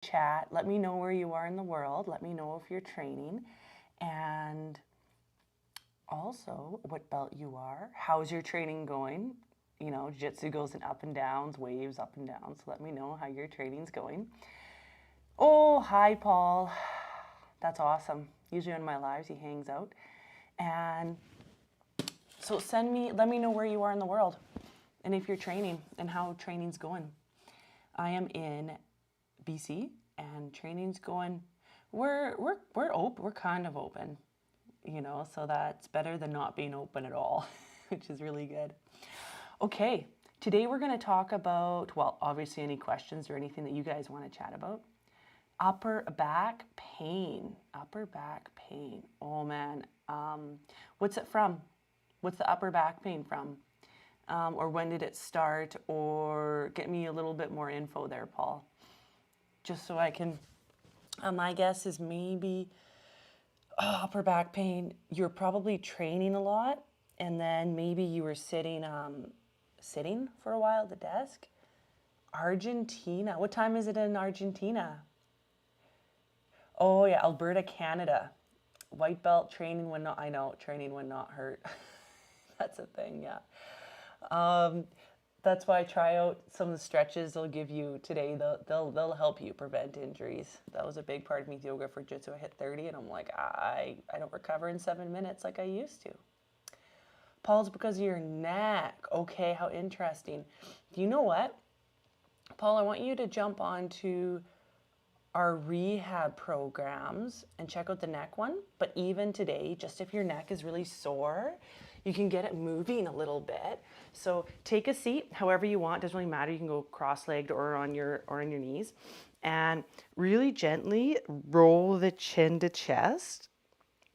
chat. Let me know where you are in the world. Let me know if you're training. And also what belt you are. How's your training going? You know, jiu-jitsu goes in up and downs, waves up and down. So let me know how your training's going. Oh, hi, Paul. That's awesome. Usually on my lives, he hangs out. And so let me know where you are in the world and if you're training and how training's going. I am in BC and training's going. We're open. We're kind of open, you know, so that's better than not being open at all, which is really good. Okay, today we're going to talk about, well, obviously any questions or anything that you guys want to chat about. Upper back pain. Upper back pain. Oh man, what's it from? What's the upper back pain from? Or when did it start? Or get me a little bit more info there, Paul. Just so I can, my guess is maybe upper back pain. You're probably training a lot, and then maybe you were sitting for a while at the desk. Argentina. What time is it in Argentina? Oh yeah, Alberta, Canada. White belt training when not, I know, training when not hurt. That's a thing, yeah. That's why I try out some of the stretches they'll give you today. They'll help you prevent injuries. That was a big part of me with yoga for jiu-jitsu. I hit 30 and I'm like, I don't recover in 7 minutes like I used to. Paul's because of your neck. Okay, how interesting. Do you know what? Paul, I want you to jump onto our rehab programs and check out the neck one. But even today, just if your neck is really sore, you can get it moving a little bit. So take a seat, however you want. Doesn't really matter. You can go cross-legged or on your knees, and really gently roll the chin to chest,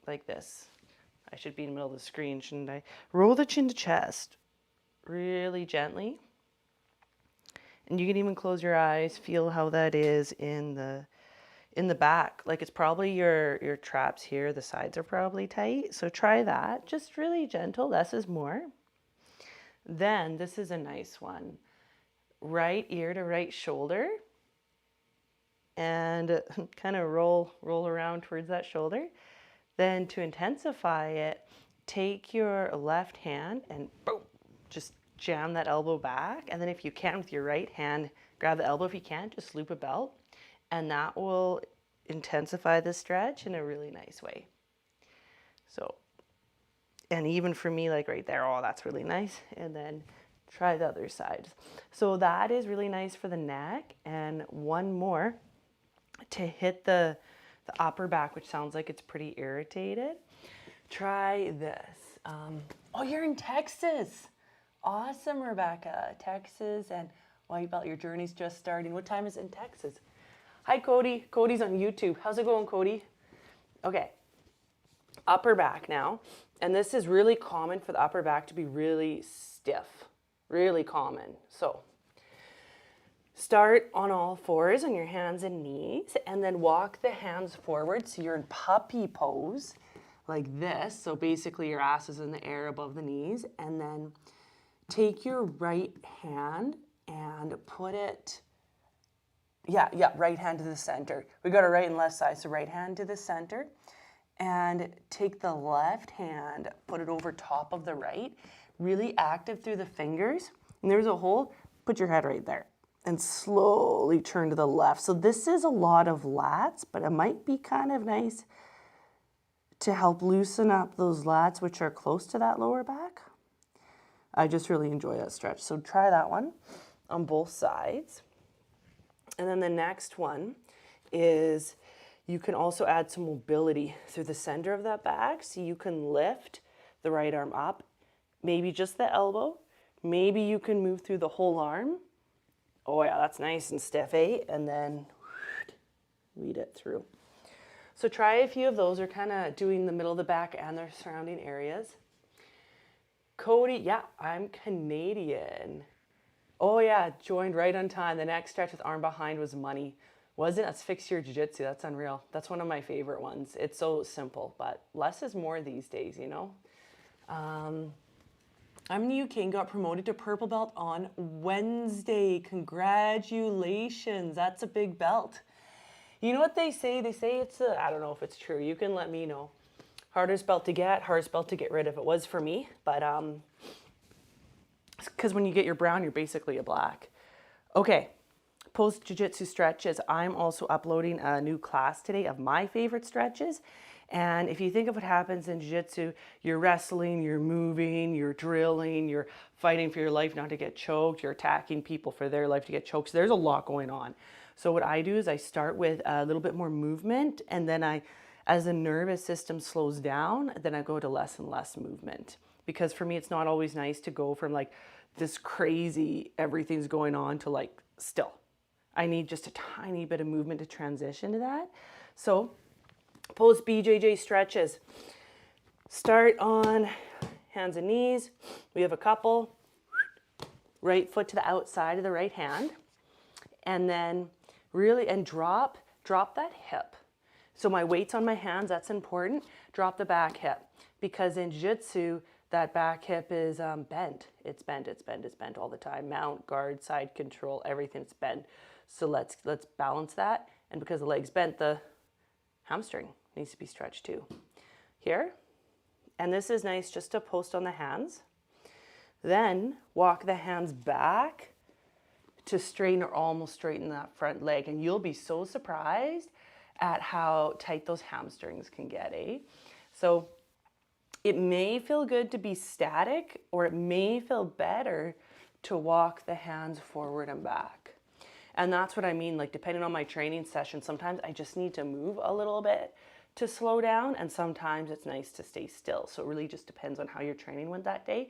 like this. I should be in the middle of the screen, shouldn't I? Roll the chin to chest, really gently. And you can even close your eyes. Feel how that is in the back. Like it's probably your traps here. The sides are probably tight. So try that. Just really gentle. Less is more. Then this is a nice one. Right ear to right shoulder. And kind of roll around towards that shoulder. Then to intensify it, take your left hand and boom, just jam that elbow back. And then if you can with your right hand, grab the elbow. If you can't, just loop a belt. And that will intensify the stretch in a really nice way. So, and even for me, like right there, oh, that's really nice. And then try the other side. So that is really nice for the neck. And one more to hit the upper back, which sounds like it's pretty irritated. Try this. Oh, you're in Texas. Awesome, Rebecca. Texas and white belt. Your journey's just starting. What time is it in Texas? Hi, Cody. Cody's on YouTube. How's it going, Cody? Okay. Upper back now. And this is really common for the upper back to be really stiff. Really common. So start on all fours on your hands and knees, and then walk the hands forward so you're in puppy pose like this. So basically your ass is in the air above the knees, and then take your right hand and put it, right hand to the center. We got a right and left side, so right hand to the center, and take the left hand, put it over top of the right, really active through the fingers, and there's a hole, put your head right there, and slowly turn to the left. So this is a lot of lats, but it might be kind of nice to help loosen up those lats, which are close to that lower back. I just really enjoy that stretch. So try that one on both sides. And then the next one is you can also add some mobility through the center of that back. So you can lift the right arm up, maybe just the elbow. Maybe you can move through the whole arm. Oh yeah, that's nice and stiff, eh? And then lead it through. So try a few of those. Are kind of doing the middle of the back and their surrounding areas. Cody, yeah, I'm Canadian. Oh yeah, joined right on time. The next stretch with arm behind was money. Wasn't it? That's Fix Your Jiu-Jitsu. That's unreal. That's one of my favorite ones. It's so simple, but less is more these days, you know? I'm in the UK and got promoted to purple belt on Wednesday. Congratulations. That's a big belt. You know what they say? They say it's I don't know if it's true. You can let me know. Hardest belt to get, hardest belt to get rid of. It was for me, but because when you get your brown, you're basically a black. Okay, post jiu-jitsu stretches. I'm also uploading a new class today of my favorite stretches. And if you think of what happens in jiu-jitsu, you're wrestling, you're moving, you're drilling, you're fighting for your life not to get choked, you're attacking people for their life to get choked. So there's a lot going on. So what I do is I start with a little bit more movement, and then as the nervous system slows down, then I go to less and less movement. Because for me, it's not always nice to go from like this crazy, everything's going on to like still. I need just a tiny bit of movement to transition to that. So post BJJ stretches. Start on hands and knees. We have a couple. Right foot to the outside of the right hand. And then really, and drop that hip. So my weight's on my hands, that's important. Drop the back hip. Because in jiu-jitsu, that back hip is bent. It's bent, it's bent, it's bent all the time. Mount, guard, side control, everything's bent. So let's balance that. And because the leg's bent, the hamstring needs to be stretched too. Here. And this is nice just to post on the hands. Then walk the hands back to straighten or almost straighten that front leg. And you'll be so surprised at how tight those hamstrings can get, eh? So it may feel good to be static, or it may feel better to walk the hands forward and back. And that's what I mean, like depending on my training session, sometimes I just need to move a little bit to slow down, and sometimes it's nice to stay still. So it really just depends on how your training went that day.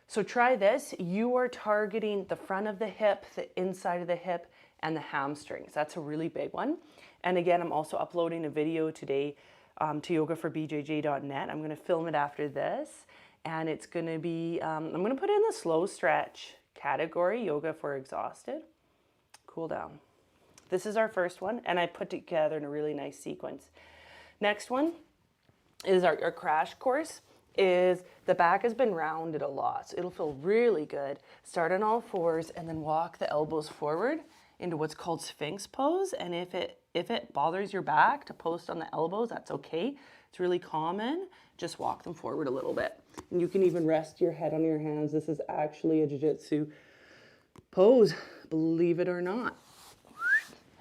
So try this. You are targeting the front of the hip, the inside of the hip, and the hamstrings. That's a really big one. And again, I'm also uploading a video today to yogaforbjj.net. I'm going to film it after this, and it's going to be, I'm going to put it in the slow stretch category, yoga for exhausted. Cool down. This is our first one, and I put together in a really nice sequence. Next one is our crash course. Is the back has been rounded a lot, so it'll feel really good. Start on all fours and then walk the elbows forward into what's called Sphinx pose. And if it bothers your back to post on the elbows, that's okay. It's really common. Just walk them forward a little bit. And you can even rest your head on your hands. This is actually a jiu-jitsu pose, believe it or not.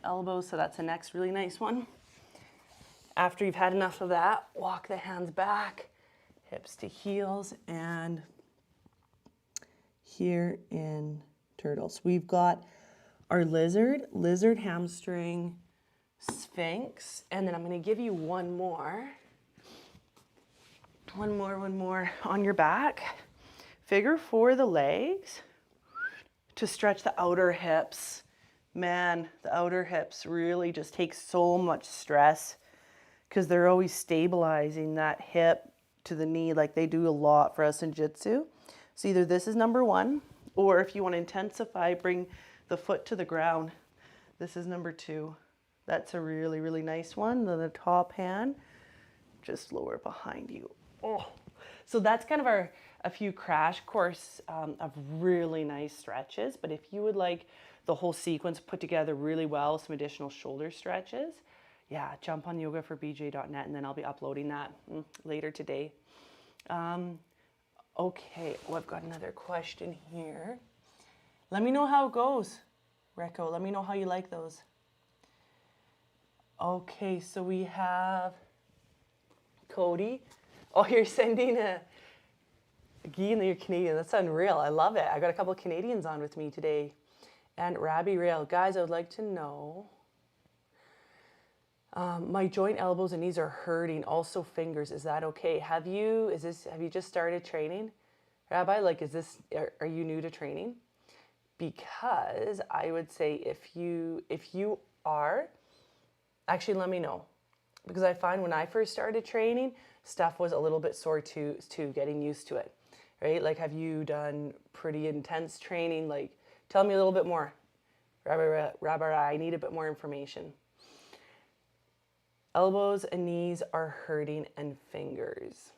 Elbows, so that's the next really nice one. After you've had enough of that, walk the hands back. Hips to heels, and here in turtles. We've got our lizard hamstring, sphinx, and then I'm going to give you one more on your back. Figure four the legs to stretch the outer hips. Man, the outer hips really just take so much stress because they're always stabilizing that hip to the knee, like they do a lot for us in jiu-jitsu. So either this is number one, or if you want to intensify, bring the foot to the ground. This is number two. That's a really, really nice one. Then the top hand, just lower behind you. Oh, so that's kind of a few crash course of really nice stretches. But if you would like the whole sequence put together really well, some additional shoulder stretches, yeah, jump on yogaforbjj.net, and then I'll be uploading that later today. Okay, well, I've got another question here. Let me know how it goes, Reco. Let me know how you like those. Okay, so we have Cody. Oh, you're sending a Guy and you're Canadian. That's unreal. I love it. I got a couple of Canadians on with me today. And Rabbi Rail. Guys, I would like to know... my joint elbows and knees are hurting, also fingers. Is that okay? Have you just started training? Rabbi, like, are you new to training? Because I would say if you are, actually let me know. Because I find when I first started training, stuff was a little bit sore too, getting used to it, right? Like, have you done pretty intense training? Like, tell me a little bit more. Rabbi, I need a bit more information. Elbows and knees are hurting, and fingers.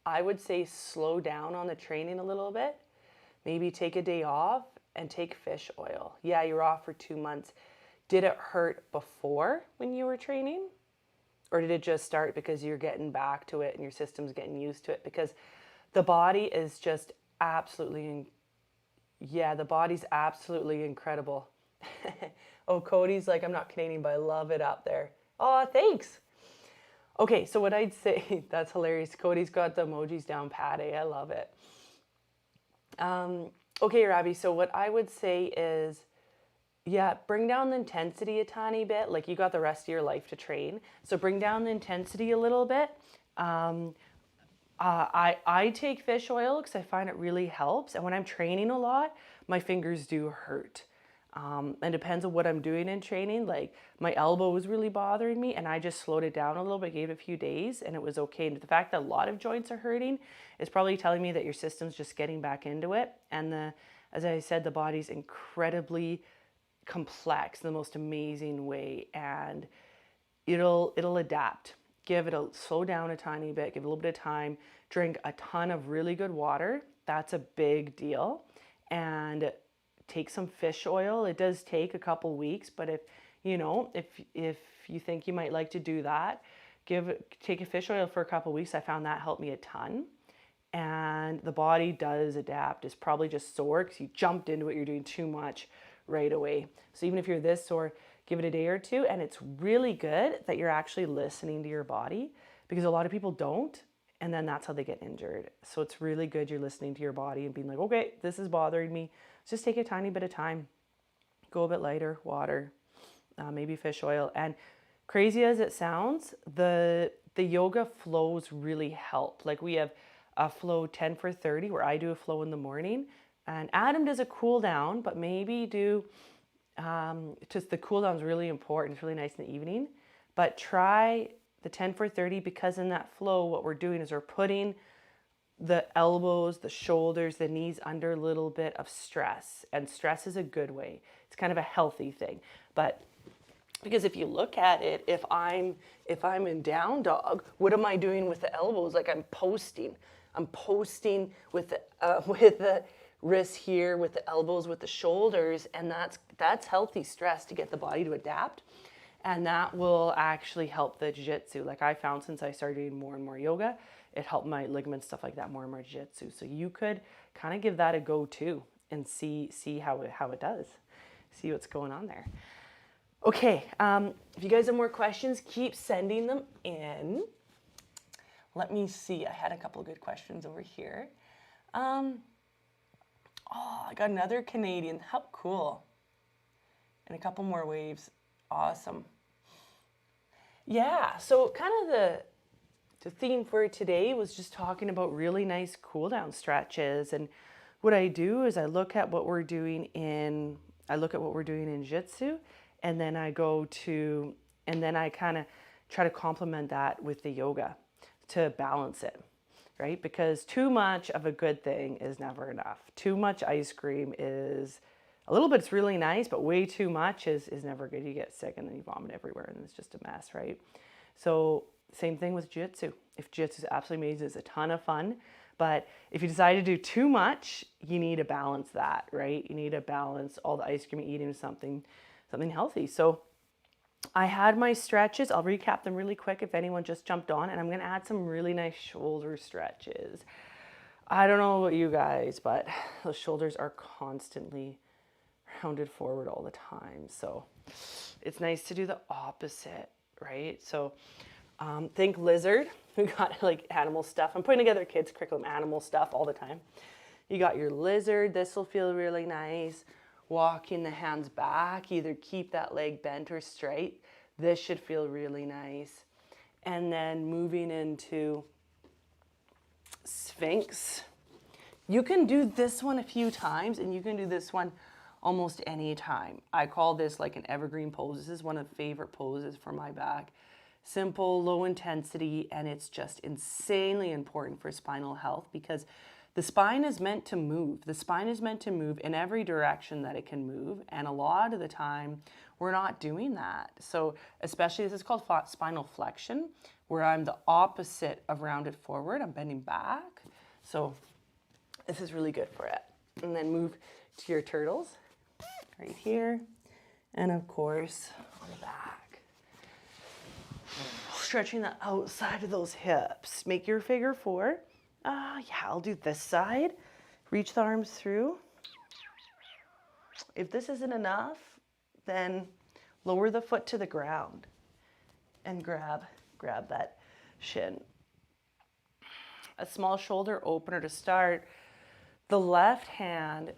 I would say slow down on the training a little bit. Maybe take a day off and take fish oil. Yeah, you're off for 2 months. did it hurt before when you were training? Or did it just start because you're getting back to it and your system's getting used to it? Because the body is just absolutely, yeah, the body's absolutely incredible. Oh, Cody's like, I'm not Canadian, but I love it out there. Oh, thanks. Okay, so what I'd say, that's hilarious. Cody's got the emojis down pat. I love it. Okay, Robbie, so what I would say is, yeah, bring down the intensity a tiny bit. Like, you got the rest of your life to train. So bring down the intensity a little bit. I take fish oil because I find it really helps. And when I'm training a lot, my fingers do hurt. And it depends on what I'm doing in training. Like, my elbow was really bothering me and I just slowed it down a little bit, gave it a few days, and it was okay. And the fact that a lot of joints are hurting is probably telling me that your system's just getting back into it. And as I said, the body's incredibly complex in the most amazing way, and it'll adapt. Slow down a tiny bit, give it a little bit of time, drink a ton of really good water. That's a big deal. And take some fish oil. It does take a couple weeks, but if you think you might like to do that, take a fish oil for a couple weeks. I found that helped me a ton. And the body does adapt. It's probably just sore because you jumped into it, you're doing too much right away. So even if you're this sore, give it a day or two. And it's really good that you're actually listening to your body, because a lot of people don't. And then that's how they get injured. So it's really good you're listening to your body and being like, okay, this is bothering me. Just take a tiny bit of time. Go a bit lighter, water, maybe fish oil. And crazy as it sounds, the yoga flows really help. Like, we have a flow 10 for 30 where I do a flow in the morning. And Adam does a cool down, but maybe just the cool down is really important. It's really nice in the evening. But try the 10 for 30, because in that flow, what we're doing is we're putting the elbows, the shoulders, the knees under a little bit of stress. And stress is a good way. It's kind of a healthy thing. But because if you look at it, if I'm in down dog, what am I doing with the elbows? Like, I'm posting with the wrists here, with the elbows, with the shoulders, and that's healthy stress to get the body to adapt. And that will actually help the jiu-jitsu. Like, I found since I started doing more and more yoga, it helped my ligaments, stuff like that, more and more jiu-jitsu. So you could kind of give that a go too and see how it does. See what's going on there. Okay, if you guys have more questions, keep sending them in. Let me see. I had a couple of good questions over here. I got another Canadian. How cool. And a couple more waves. Awesome. Yeah, so kind of the theme for today was just talking about really nice cool down stretches. And what I do is I look at what we're doing in jiu-jitsu, and then I kind of try to complement that with the yoga to balance it, right? Because too much of a good thing is never enough. Too much ice cream is a little bit, it's really nice, but way too much is never good. You get sick and then you vomit everywhere and it's just a mess, right? So same thing with jiu-jitsu. If jiu-jitsu is absolutely amazing, it's a ton of fun. But if you decide to do too much, you need to balance that, right? You need to balance all the ice cream you eat into something healthy. So I had my stretches. I'll recap them really quick if anyone just jumped on. And I'm going to add some really nice shoulder stretches. I don't know about you guys, but those shoulders are constantly rounded forward all the time. So it's nice to do the opposite, right? So think lizard. We got like animal stuff. I'm putting together kids curriculum, animal stuff all the time. You got your lizard. This will feel really nice. Walking the hands back, either keep that leg bent or straight. This should feel really nice. And then moving into Sphinx. You can do this one a few times, and you can do this one almost any time. I call this like an evergreen pose. This is one of the favorite poses for my back. Simple, low intensity, and it's just insanely important for spinal health, because the spine is meant to move. The spine is meant to move in every direction that it can move. And a lot of the time, we're not doing that. So especially, this is called spinal flexion, where I'm the opposite of rounded forward. I'm bending back. So this is really good for it. And then move to your turtles right here. And of course, on the back. Stretching the outside of those hips. Make your figure 4. Yeah, I'll do this side. Reach the arms through. If this isn't enough, then lower the foot to the ground and grab that shin. A small shoulder opener to start. The left hand,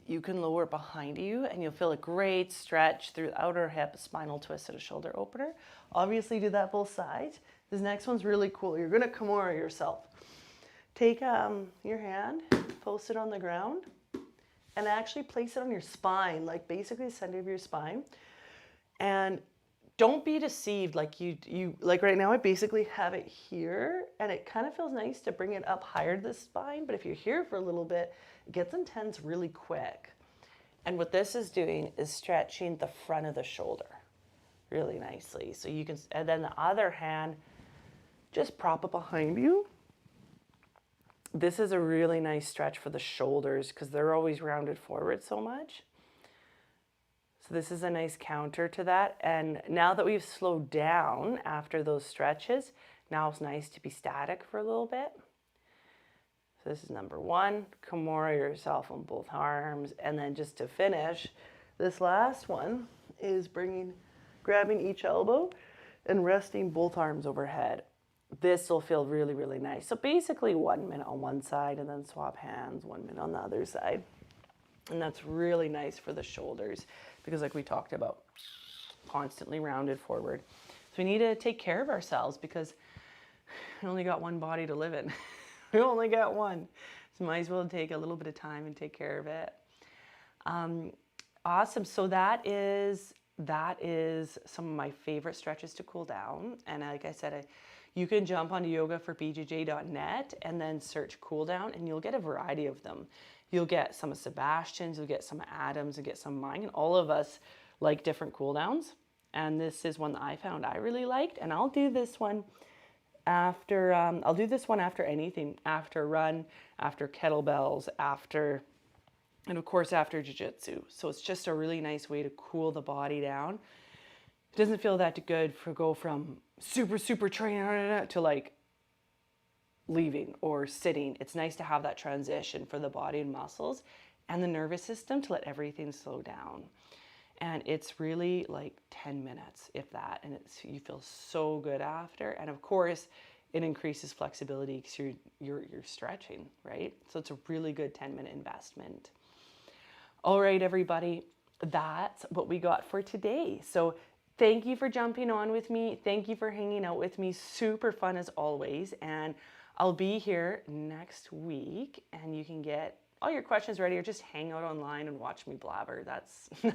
you can lower behind you and you'll feel a great stretch through the outer hip, spinal twist, and a shoulder opener. Obviously do that both sides. This next one's really cool. You're gonna Kimura yourself. Take your hand, post it on the ground, and actually place it on your spine, like basically the center of your spine. And don't be deceived, like you like right now I basically have it here and it kind of feels nice to bring it up higher to the spine, but if you're here for a little bit, it gets intense really quick. And what this is doing is stretching the front of the shoulder really nicely. So you can, and then the other hand, just prop it behind you. This is a really nice stretch for the shoulders because they're always rounded forward so much. So this is a nice counter to that. And now that we've slowed down after those stretches, now it's nice to be static for a little bit. So this is number 1, Kimura yourself on both arms. And then just to finish, this last one is grabbing each elbow and resting both arms overhead. This will feel really, really nice. So basically 1 minute on one side and then swap hands, 1 minute on the other side. And that's really nice for the shoulders because like we talked about, constantly rounded forward. So we need to take care of ourselves because we only got one body to live in. We only got one. So might as well take a little bit of time and take care of it. Awesome. So that is some of my favorite stretches to cool down. And like I said, you can jump onto yogaforbjj.net and then search cool down and you'll get a variety of them. You'll get some of Sebastian's, you'll get some of Adam's, you'll get some of mine. And all of us like different cool downs. And this is one that I found I really liked. And I'll do this one after, after anything, after run, after kettlebells, and of course after jiu-jitsu. So it's just a really nice way to cool the body down. It doesn't feel that good to go from super training to like leaving or sitting. It's nice to have that transition for the body and muscles and the nervous system to let everything slow down. And it's really like 10 minutes, if that, and you feel so good after. And of course, it increases flexibility because you're stretching, right? So it's a really good 10-minute investment. All right, everybody, that's what we got for today. So thank you for jumping on with me. Thank you for hanging out with me. Super fun as always. And I'll be here next week and you can get all your questions ready or just hang out online and watch me blabber.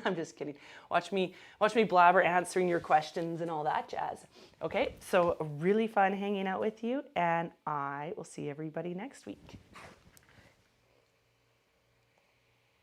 I'm just kidding. Watch me blabber answering your questions and all that jazz. Okay, so really fun hanging out with you and I will see everybody next week.